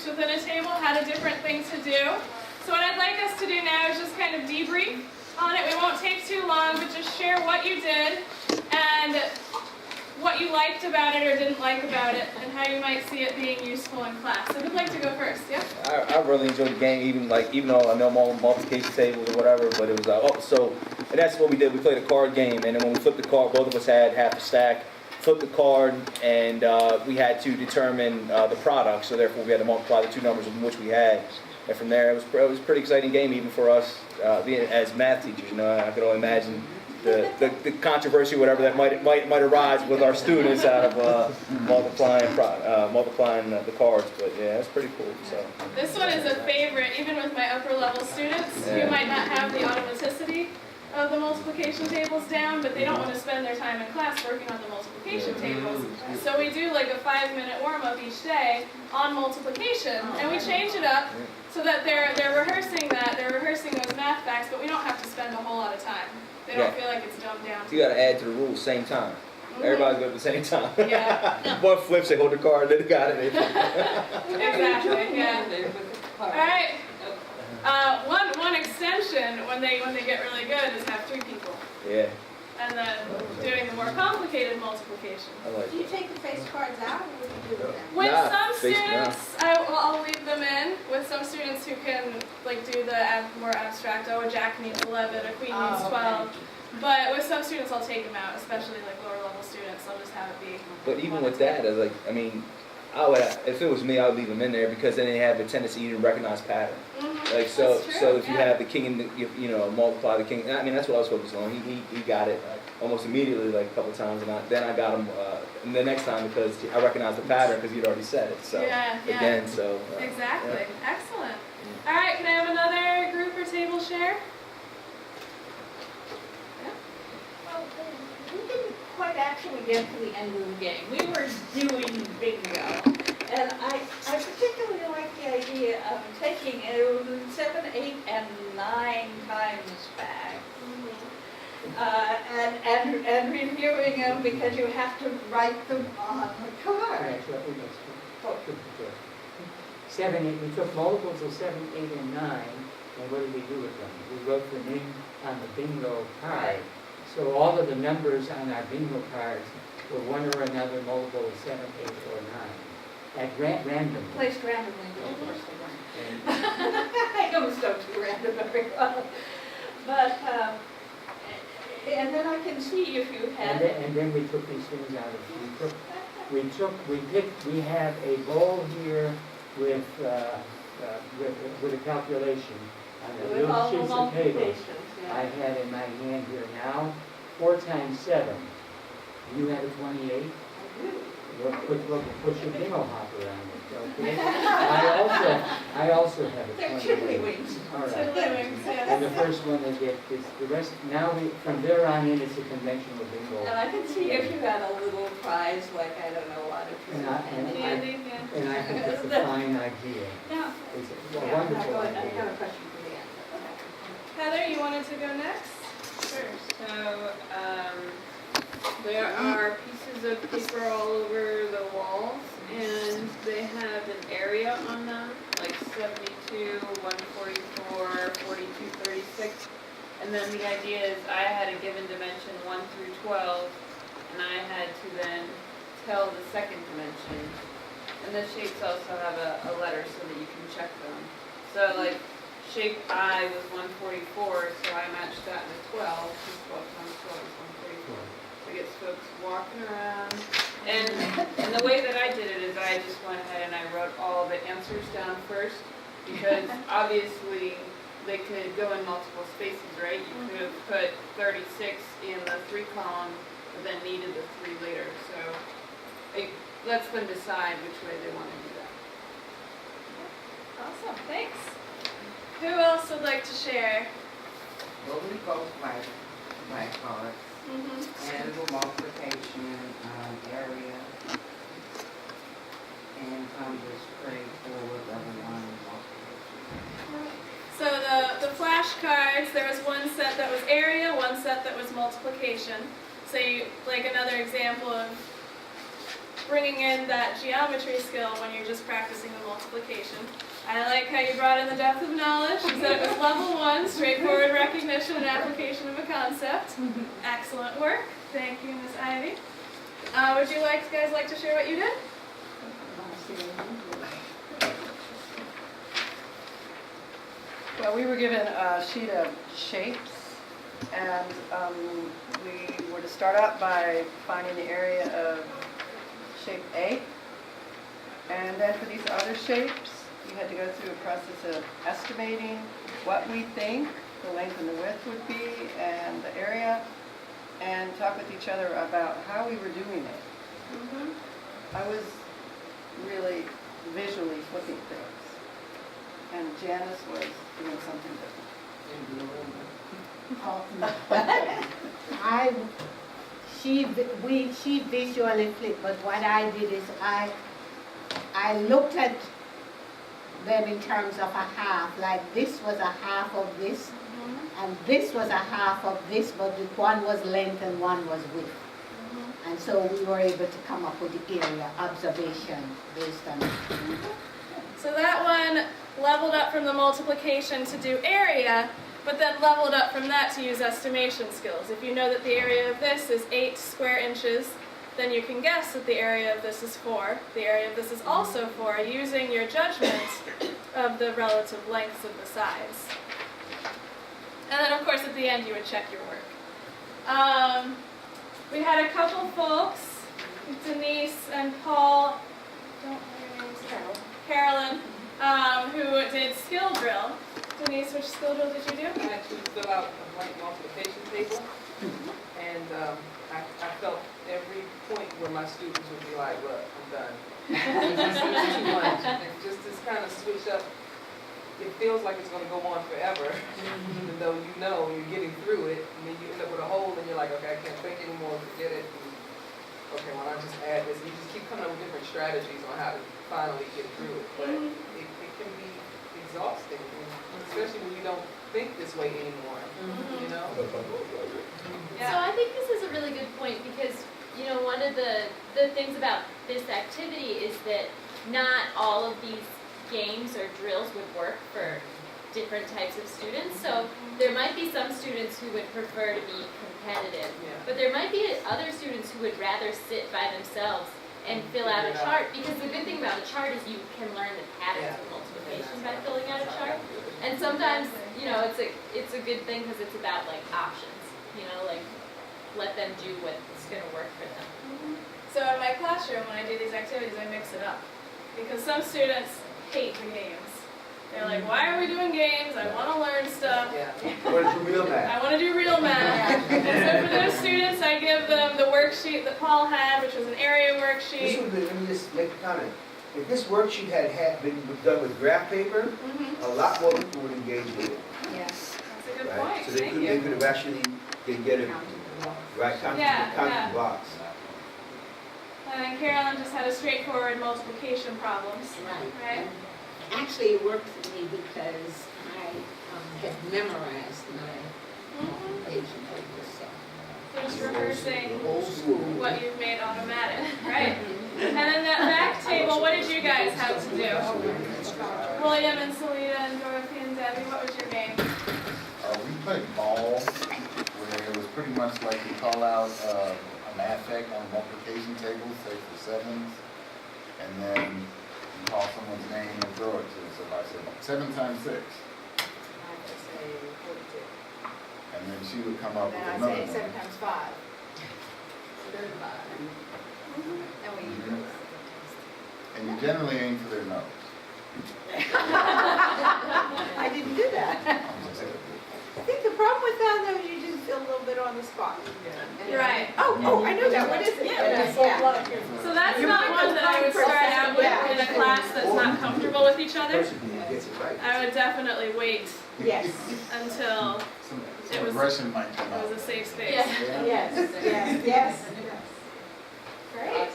within a table had a different thing to do. So what I'd like us to do now is just kind of debrief on it. We won't take too long, but just share what you did and what you liked about it or didn't like about it, and how you might see it being useful in class. So who'd like to go first? Yeah? I really enjoyed the game, even though I know multiplication tables or whatever, but it was and that's what we did. We played a card game, and then when we flipped the card, both of us had half a stack. Flipped the card, and we had to determine the product. So therefore, we had to multiply the two numbers of which we had, and from there, it was a pretty exciting game, even for us being as math teachers. You know, I could only imagine the controversy, whatever that might arise with our students out of multiplying the cards. But yeah, it's pretty cool. So this one is a favorite, even with my upper level students who might not have the automaticity of the multiplication tables down, but they don't want to spend their time in class working on the multiplication tables. So we do like a 5-minute warm-up each day on multiplication, and we change it up so that they're rehearsing those math facts, but we don't have to spend a whole lot of time. They don't feel like it's dumbed down. So you got to add to the rules same time. Everybody's going at the same time. Yeah. One flips, they hold the card, they got it. Exactly. Yeah. All right. One extension when they get really good is have 3 people. Yeah. And then doing the more complicated multiplication. I like Do you take the face cards out, or what do you do with them? With Nah, some face students, I'll leave them in. With some students who can like do the more abstract, a jack means 11, a queen means 12. But with some students, I'll take them out, especially like lower level students. I'll just have it be. But even with that, if it was me, I would leave them in there because then they have a tendency to recognize pattern. Like so if you have the king and multiply the king. I mean, that's what I was focused on. He got it almost immediately, like a couple of times, and then I got him the next time because I recognized the pattern because he'd already said it. So again, exactly. Yeah. Excellent. All right, can I have another group or table share? Well, we didn't quite actually get to the end of the game. We were doing bingo. And I particularly like the idea of taking 7, 8, and 9 times back. And reviewing them because you have to write them on the card. 7, 8, we took multiples of 7, 8, and 9, and what did we do with them? We wrote them in on the bingo card. Right. So all of the numbers on our bingo cards were one or another multiple of 7, 8, or 9. At random. Placed randomly, but of course they weren't. I always don't do random very well. But, and then I can see if you had... And then we took these things out of, we have a bowl here with a calculation on the with little all the sheets of paper multiplications, I have in my hand here now. 4 times 7. You have a 28. We'll put your bingo hop around it, okay? I also have a 28. They're tiddlywinks. All right. Tiddlywinks, yes. And the first one they get is the rest. Now from there on in, it's a conventional bingo. And I can see if you had a little prize, like, I don't know what, And I think it's a fine idea. Now, It's a yeah, wonderful I have idea. a question for the answer. Heather, you wanted to go next? Sure. So there are pieces of paper all over the walls, and they have an area on them, like 72, 144, 42, 36. And then the idea is I had a given dimension 1 through 12, and I had to then tell the second dimension. And the shapes also have a letter so that you can check them. So like shape I was 144, so I matched that with 12, because 12 times 12 is 144. So it gets folks walking around. And the way that I did it is I just went ahead and I wrote all the answers down first, because obviously they could go in multiple spaces, right? You could have put 36 in the 3 column, but then needed the 3 later. So it lets them decide which way they want to do that. Awesome, thanks. Who else would like to share? Well, we both write cards, and a little multiplication area, and just straightforward level 1 multiplication. So the flashcards, there was one set that was area, one set that was multiplication. So you, like another example of bringing in that geometry skill when you're just practicing the multiplication. I like how you brought in the depth of knowledge. You said it was level 1, straightforward recognition and application of a concept. Excellent work. Thank you, Ms. Ivy. Would you guys like to share what you did? Well, we were given a sheet of shapes, and we were to start out by finding the area of shape A. And then for these other shapes, you had to go through a process of estimating what we think the length and the width would be and the area, and talk with each other about how we were doing it. I was really visually flipping things, and Janice was doing something different. She visually flipped, but what I did is I looked at them in terms of a half, like this was a half of this, and this was a half of this, but one was length and one was width. And so we were able to come up with the area observation based on it. So that one leveled up from the multiplication to do area, but then leveled up from that to use estimation skills. If you know that the area of this is 8 square inches, then you can guess that the area of this is 4. The area of this is also 4, using your judgment of the relative lengths of the sides. And then, of course, at the end, you would check your work. We had a couple folks, Denise and Paul, don't know your names, Carolyn, who did skill drill. Denise, which skill drill did you do? I had to fill out a blank multiplication table, and I felt every point where my students would be like, "Look, I'm done." It's too much. And just this kind of switch up. It feels like it's going to go on forever, even though you know you're getting through it, and then you end up with a hole, and you're like, "Okay, I can't think anymore. Forget it." And, okay, well, I'll just add this. You just keep coming up with different strategies on how to finally get through it, but it can be exhausting, especially when you don't think this way anymore. You know. Yeah. So I think this is a really good point because, you know, one of the things about this activity is that not all of these games or drills would work for different types of students. So there might be some students who would prefer to be competitive, but there might be other students who would rather sit by themselves and fill out a chart, because the good thing about a chart is you can learn the patterns of multiplication by filling out a chart. And sometimes, you know, it's a good thing because it's about like options, you know, like let them do what's going to work for them. So in my classroom, when I do these activities, I mix it up. Because some students hate the games. They're like, why are we doing games? I want to learn stuff. I want to do real math. I want to do real math. And so for those students, I give them the worksheet that Paul had, which was an area This worksheet. would be, let me just make a comment. If this worksheet had been done with graph paper, a lot more people would engage with it. Yes. That's a good Right? point. So they Thank could you. have actually, they get it, right, counting blocks. And then Carolyn just had a straightforward multiplication problems. Right? Actually, it worked for me because I had memorized my multiplication table, so. So just rehearsing Old school. what you've made automatic, right? And then that back table, what did you guys have to do? William and Selena and Dorothy and Debbie, what was your game? We played ball, where it was pretty much like you call out a math fact on a multiplication table, say for sevens, and then you call someone's name and throw it to. So if I said 7 times 6, and then she would come up with another one. 7 times 5. And you generally aim for their nose. I didn't do that. I think the problem with that, though, is you just feel a little bit on the spot. Right. Oh, I know that. What is it? So that's not one that I would start out with in a class that's not comfortable with each other. Person who gets it right. I would definitely wait Yes, until Some aggression might come it out. was a safe space. Yeah. yes, yes, yes. Great.